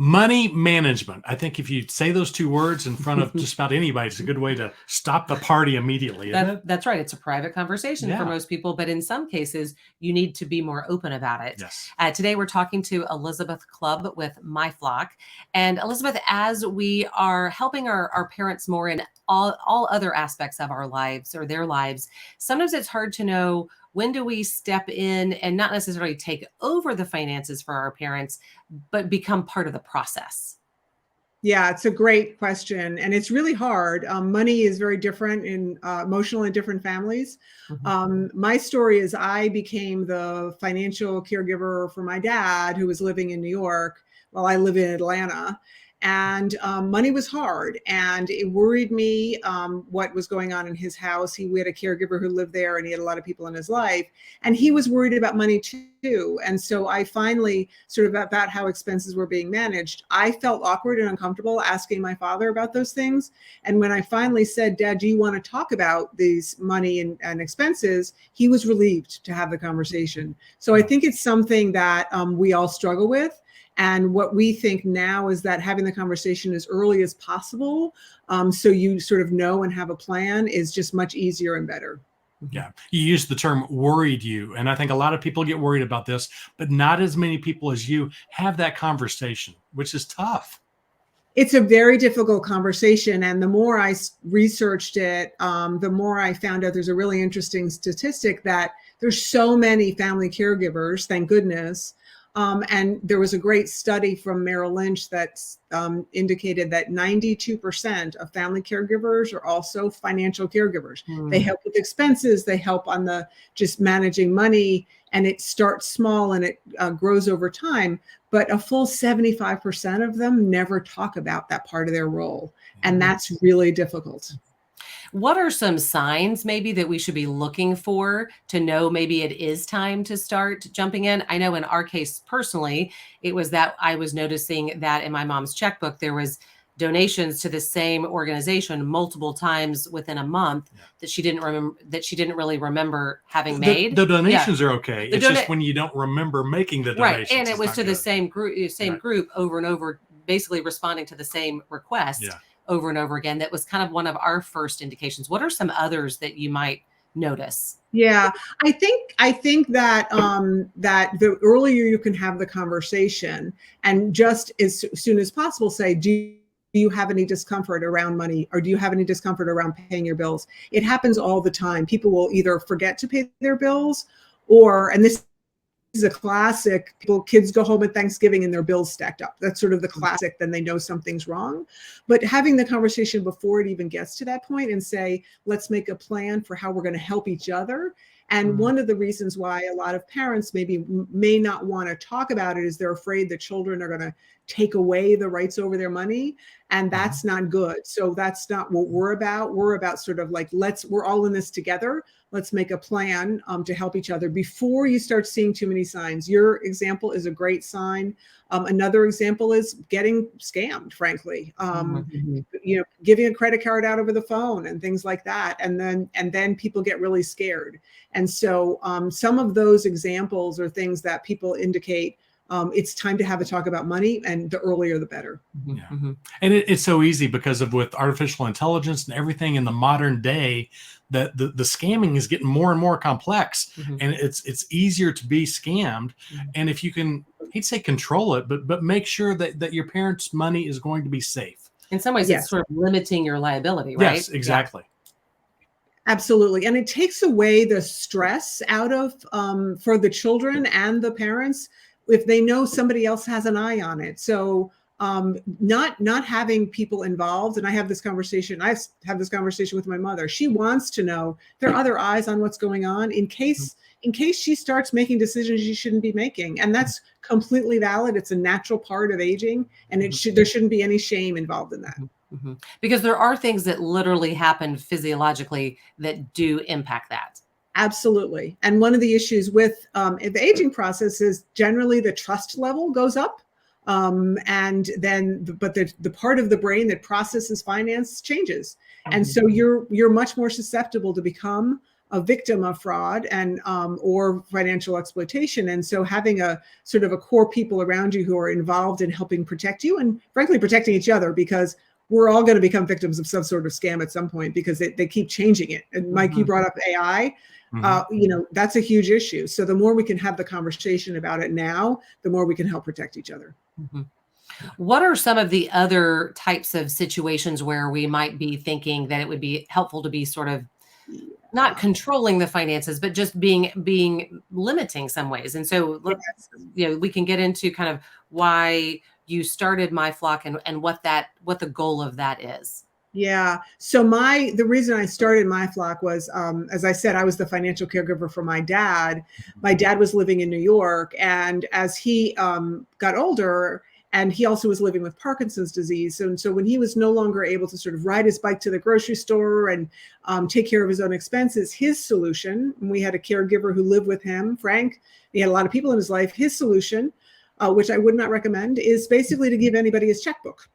Money management. I think if you say those two words in front of just about anybody, it's a good way to stop the party immediately, isn't it? That's right. It's a private conversation for most people, but in some cases, you need to be more open about it. Yes. Today, we're talking to Elizabeth Clubb with My Flock. And Elizabeth, as we are helping our parents more in all other aspects of our lives or their lives, sometimes it's hard to know, when do we step in and not necessarily take over the finances for our parents, but become part of the process? Yeah, it's a great question. And it's really hard. Money is very different in emotional in different families. My story is I became the financial caregiver for my dad, who was living in New York while I live in Atlanta. And money was hard, and it worried me what was going on in his house. We had a caregiver who lived there, and he had a lot of people in his life, and he was worried about money too. And so I finally, sort of about how expenses were being managed, I felt awkward and uncomfortable asking my father about those things. And when I finally said, "Dad, do you want to talk about these money and expenses?" he was relieved to have the conversation. So I think it's something that we all struggle with. And what we think now is that having the conversation as early as possible, so you sort of know and have a plan, is just much easier and better. Yeah. You used the term worried you. And I think a lot of people get worried about this, but not as many people as you have that conversation, which is tough. It's a very difficult conversation. And the more I researched it, the more I found out there's a really interesting statistic that there's so many family caregivers, thank goodness. And there was a great study from Merrill Lynch that indicated that 92% of family caregivers are also financial caregivers. They help with expenses, they help on the just managing money, and it starts small and it grows over time. But a full 75% of them never talk about that part of their role. And that's really difficult. What are some signs maybe that we should be looking for to know maybe it is time to start jumping in? I know in our case personally, it was that I was noticing that in my mom's checkbook, there was donations to the same organization multiple times within a month that she didn't really remember having made. The donations are okay. It's just when you don't remember making the donations. Right. And it was to the same group over and over, basically responding to the same request. Over and over again. That was kind of one of our first indications. What are some others that you might notice? Yeah, I think that that the earlier you can have the conversation, and just as soon as possible say, do you have any discomfort around money, or do you have any discomfort around paying your bills? It happens all the time. People will either forget to pay their bills, or, and this is a classic, kids go home at Thanksgiving and their bills stacked up. That's sort of the classic, then they know something's wrong. But having the conversation before it even gets to that point and say, let's make a plan for how we're going to help each other. And one of the reasons why a lot of parents may not want to talk about it is they're afraid the children are going to take away the rights over their money. And that's not good. So that's not what we're about. We're about sort of like, we're all in this together. Let's make a plan to help each other before you start seeing too many signs. Your example is a great sign. Another example is getting scammed, frankly. Giving a credit card out over the phone and things like that. And then people get really scared. And so some of those examples are things that people indicate it's time to have a talk about money, and the earlier the better. And it's so easy because with artificial intelligence and everything in the modern day, that the scamming is getting more and more complex, and it's easier to be scammed. And if you can, I'd say control it, but make sure that your parents' money is going to be safe. In some ways, it's sort of limiting your liability, right? Yes, exactly. Absolutely. And it takes away the stress out of for the children and the parents if they know somebody else has an eye on it. So not having people involved. And I have this conversation with my mother. She wants to know there are other eyes on what's going on in case she starts making decisions she shouldn't be making. And that's completely valid. It's a natural part of aging, and there shouldn't be any shame involved in that. Because there are things that literally happen physiologically that do impact that. Absolutely. And one of the issues with the aging process is generally the trust level goes up. And then, but the part of the brain that processes finance changes. And so you're much more susceptible to become a victim of fraud and or financial exploitation. And so having a sort of a core people around you who are involved in helping protect you and frankly protecting each other, because we're all going to become victims of some sort of scam at some point because they keep changing it. And Mike, you brought up AI. You know, that's a huge issue. So the more we can have the conversation about it now, the more we can help protect each other. What are some of the other types of situations where we might be thinking that it would be helpful to be sort of not controlling the finances, but just being limiting some ways? And so, you know, we can get into kind of why you started MyFlock and what the goal of that is. Yeah. So the reason I started MyFlock was, as I said, I was the financial caregiver for my dad. My dad was living in New York, and as he got older, and he also was living with Parkinson's disease. And so when he was no longer able to sort of ride his bike to the grocery store and take care of his own expenses, his solution, and we had a caregiver who lived with him, Frank, he had a lot of people in his life, his solution, which I would not recommend, is basically to give anybody his checkbook.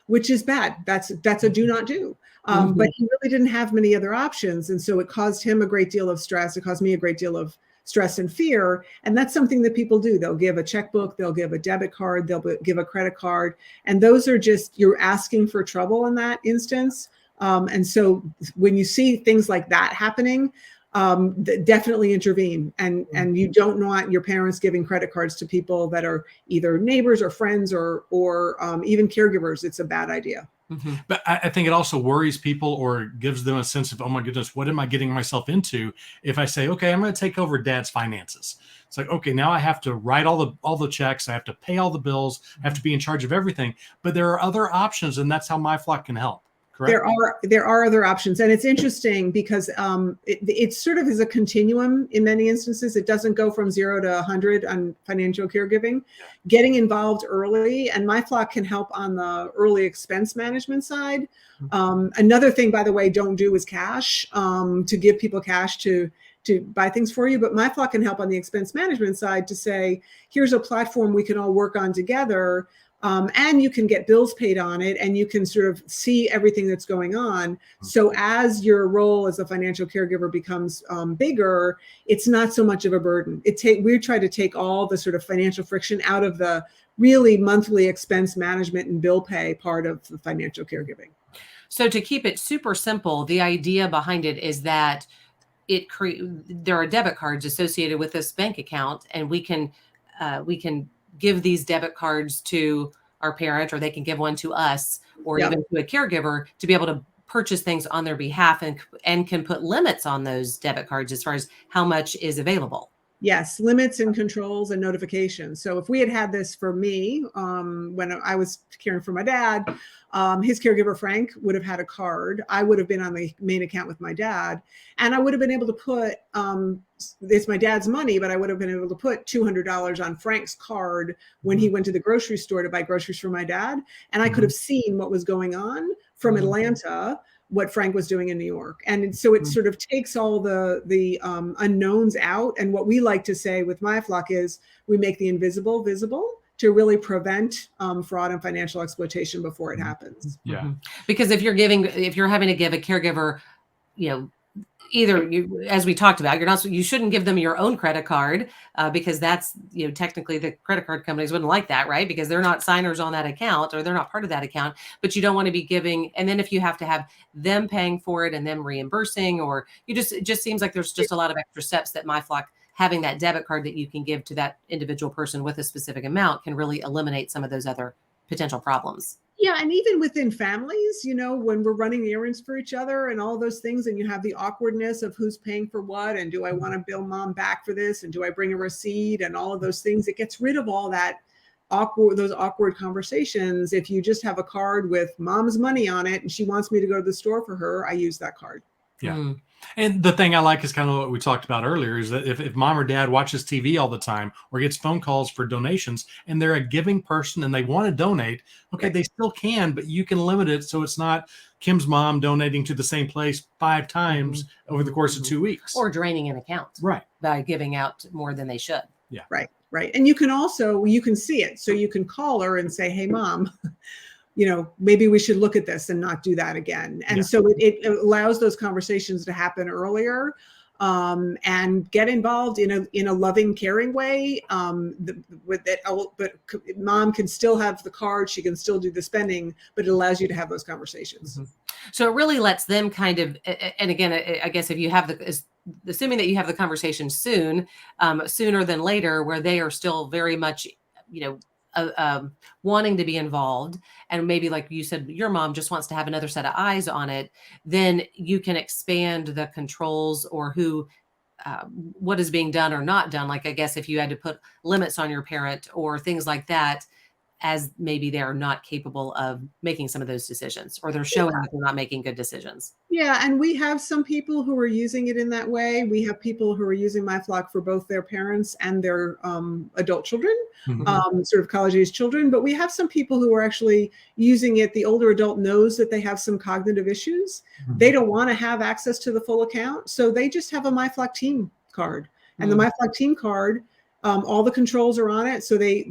Which is bad. That's a do not do. But he really didn't have many other options. And so it caused him a great deal of stress. It caused me a great deal of stress and fear. And that's something that people do. They'll give a checkbook, they'll give a debit card, they'll give a credit card. And those are just, you're asking for trouble in that instance. And so when you see things like that happening, definitely intervene. And you don't want your parents giving credit cards to people that are either neighbors or friends or even caregivers. It's a bad idea. But I think it also worries people or gives them a sense of, oh my goodness, what am I getting myself into? If I say, okay, I'm going to take over dad's finances. It's like, okay, now I have to write all the checks. I have to pay all the bills. I have to be in charge of everything. But there are other options, and that's how MyFlock can help. Correct? There are other options, and it's interesting because it sort of is a continuum in many instances. It doesn't go from 0 to 100 on financial caregiving. Getting involved early, and MyFlock can help on the early expense management side. Another thing, by the way, don't do is cash, to give people cash to buy things for you. But MyFlock can help on the expense management side to say, here's a platform we can all work on together. And you can get bills paid on it, and you can sort of see everything that's going on. So as your role as a financial caregiver becomes bigger, it's not so much of a burden. We try to take all the sort of financial friction out of the really monthly expense management and bill pay part of the financial caregiving. So to keep it super simple, the idea behind it is that there are debit cards associated with this bank account, and we can give these debit cards to our parent, or they can give one to us, or even to a caregiver to be able to purchase things on their behalf, and can put limits on those debit cards as far as how much is available. Yes, limits and controls and notifications. So if we had this for me, when I was caring for my dad, his caregiver, Frank, would have had a card. I would have been on the main account with my dad, and I would have been able to put, it's my dad's money, but I would have been able to put $200 on Frank's card when he went to the grocery store to buy groceries for my dad. And I could have seen what was going on from Atlanta, what Frank was doing in New York. And so it sort of takes all the unknowns out. And what we like to say with MyFlock is we make the invisible visible to really prevent fraud and financial exploitation before it happens. Yeah. Because if you're having to give a caregiver, either as we talked about, you shouldn't give them your own credit card, because that's, technically the credit card companies wouldn't like that, right? Because they're not signers on that account, or they're not part of that account. But you don't want to be giving, and then if you have to have them paying for it and them reimbursing, or it just seems like there's just a lot of extra steps that MyFlock, having that debit card that you can give to that individual person with a specific amount, can really eliminate some of those other potential problems. Yeah, and even within families, when we're running errands for each other and all those things, and you have the awkwardness of who's paying for what, and do I want to bill mom back for this, and do I bring a receipt, and all of those things, it gets rid of all those awkward conversations. If you just have a card with mom's money on it and she wants me to go to the store for her, I use that card. Yeah. And the thing I like is kind of what we talked about earlier, is that if mom or dad watches TV all the time or gets phone calls for donations, and they're a giving person and they want to donate, okay, they still can, but you can limit it so it's not Kim's mom donating to the same place 5 times over the course of 2 weeks. Or draining an account. Right. By giving out more than they should. Yeah. Right. And you can see it. So you can call her and say, hey, mom, maybe we should look at this and not do that again. And so it allows those conversations to happen earlier, and get involved in a loving, caring way. But mom can still have the card, she can still do the spending, but it allows you to have those conversations. So it really lets them kind of, and again, I guess if you have assuming that you have the conversation sooner than later, where they are still very much, wanting to be involved, and maybe like you said, your mom just wants to have another set of eyes on it, then you can expand the controls or what is being done or not done. Like, I guess if you had to put limits on your parent or things like that, as maybe they're not capable of making some of those decisions, or they're showing that they're not making good decisions. Yeah, and we have some people who are using it in that way. We have people who are using MyFlock for both their parents and their adult children, sort of college-age children. But we have some people who are actually using it. The older adult knows that they have some cognitive issues. They don't want to have access to the full account, so they just have a MyFlock Team card. And the MyFlock Team card, all the controls are on it. So they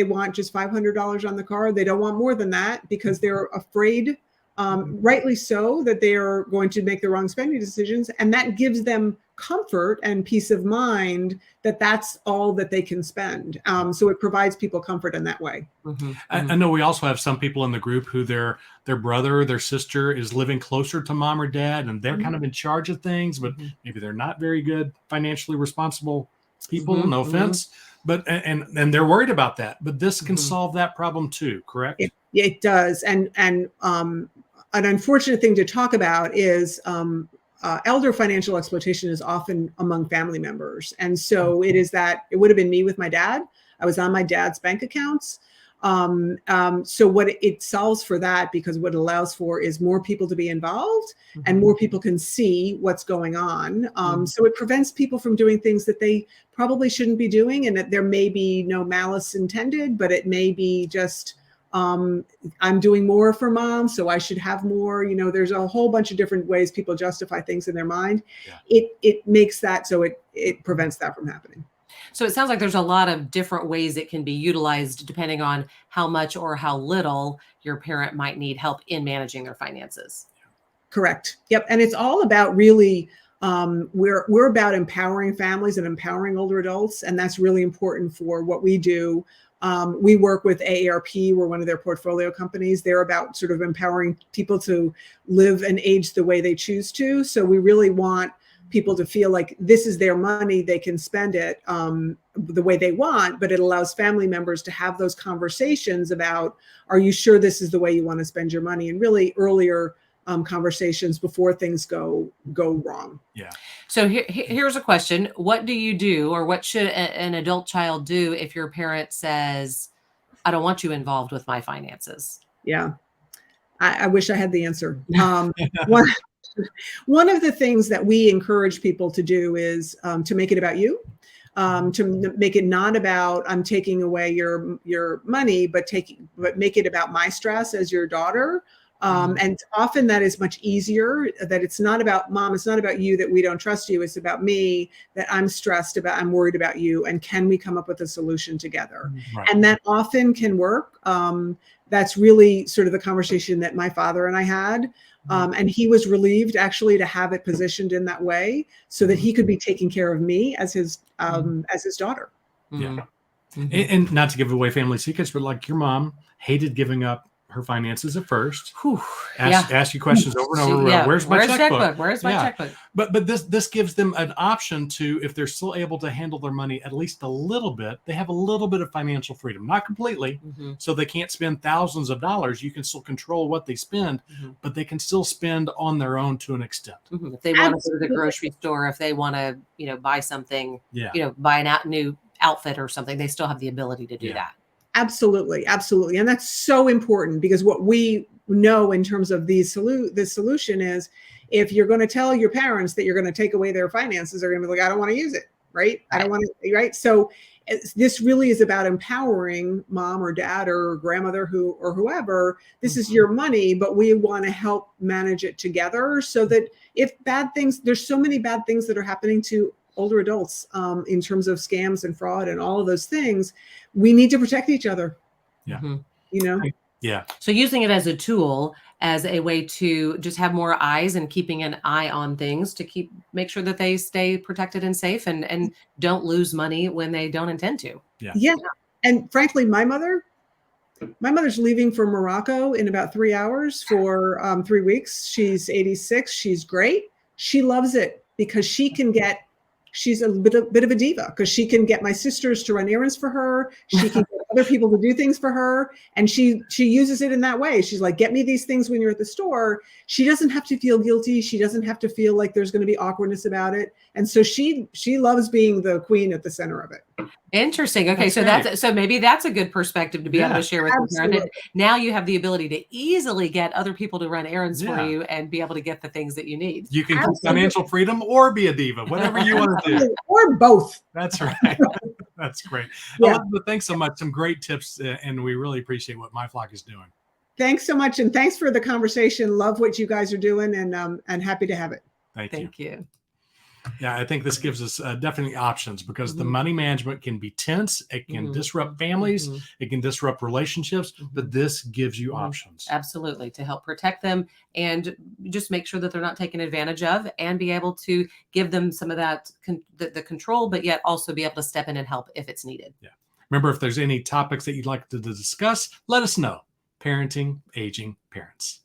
want just $500 on the card. They don't want more than that because they're afraid, rightly so, that they are going to make the wrong spending decisions. And that gives them comfort and peace of mind that that's all that they can spend. So it provides people comfort in that way. I know we also have some people in the group who their brother or their sister is living closer to mom or dad, and they're kind of in charge of things, but maybe they're not very good financially responsible people, no offense, but and they're worried about that. But this can solve that problem too, correct? It does. And an unfortunate thing to talk about is elder financial exploitation is often among family members. And so it would have been me with my dad. I was on my dad's bank accounts. So what it solves for that, because what it allows for is more people to be involved and more people can see what's going on. So it prevents people from doing things that they probably shouldn't be doing, and that there may be no malice intended, but it may be just, I'm doing more for mom, so I should have more. There's a whole bunch of different ways people justify things in their mind. It makes that so it prevents that from happening. So it sounds like there's a lot of different ways it can be utilized depending on how much or how little your parent might need help in managing their finances. Correct. Yep. And it's all about really, we're about empowering families and empowering older adults. And that's really important for what we do. We work with AARP. We're one of their portfolio companies. They're about sort of empowering people to live and age the way they choose to. So we really want people to feel like this is their money, they can spend it the way they want, but it allows family members to have those conversations about, are you sure this is the way you want to spend your money? And really earlier conversations before things go wrong. Yeah. So here's a question. What do you do, or what should an adult child do if your parent says, I don't want you involved with my finances? Yeah. I wish I had the answer. One of the things that we encourage people to do is to make it about you, to make it not about I'm taking away your money, but make it about my stress as your daughter. And often that is much easier, that it's not about mom, it's not about you, that we don't trust you. It's about me, that I'm stressed about, I'm worried about you. And can we come up with a solution together? Right. And that often can work. That's really sort of the conversation that my father and I had. And he was relieved actually to have it positioned in that way so that he could be taking care of me as his daughter. Yeah. And not to give away family secrets, but like your mom hated giving up her finances at first. Ask you questions over and over. Where's my checkbook? Where's my checkbook? But this gives them an option to, if they're still able to handle their money at least a little bit, they have a little bit of financial freedom, not completely. So they can't spend thousands of dollars. You can still control what they spend, but they can still spend on their own to an extent. If they want to go to the grocery store, if they want to, buy something, buy a new outfit or something, they still have the ability to do that. Absolutely. Absolutely. And that's so important, because what we know in terms of this solution is, if you're going to tell your parents that you're going to take away their finances, they're going to be like, I don't want to use it. Right. I don't want to. Right. So this really is about empowering mom or dad or grandmother or whoever. This is your money, but we want to help manage it together, so that if there's so many bad things that are happening to older adults in terms of scams and fraud and all of those things, we need to protect each other. Yeah. Yeah. So using it as a tool, as a way to just have more eyes and keeping an eye on things to make sure that they stay protected and safe and don't lose money when they don't intend to. Yeah. And frankly, my mother's leaving for Morocco in about 3 hours for 3 weeks. She's 86. She's great. She loves it because she's a bit of a diva because she can get my sisters to run errands for her. She can get other people to do things for her. And she uses it in that way. She's like, get me these things when you're at the store. She doesn't have to feel guilty. She doesn't have to feel like there's going to be awkwardness about it. And so she loves being the queen at the center of it. Interesting. Okay. So maybe that's a good perspective to be able to share with your parent. Now you have the ability to easily get other people to run errands for you and be able to get the things that you need. You can keep financial freedom or be a diva, whatever you want to do. Or both. That's right. That's great. Elizabeth, thanks so much. Some great tips, and we really appreciate what My Flock is doing. Thanks so much. And thanks for the conversation. Love what you guys are doing, and happy to have it. Thank you. Yeah, I think this gives us definitely options because the money management can be tense. It can disrupt families. It can disrupt relationships, but this gives you options. Absolutely, to help protect them and just make sure that they're not taken advantage of and be able to give them some of that, the control, but yet also be able to step in and help if it's needed. Yeah. Remember, if there's any topics that you'd like to discuss, let us know. Parenting Aging Parents.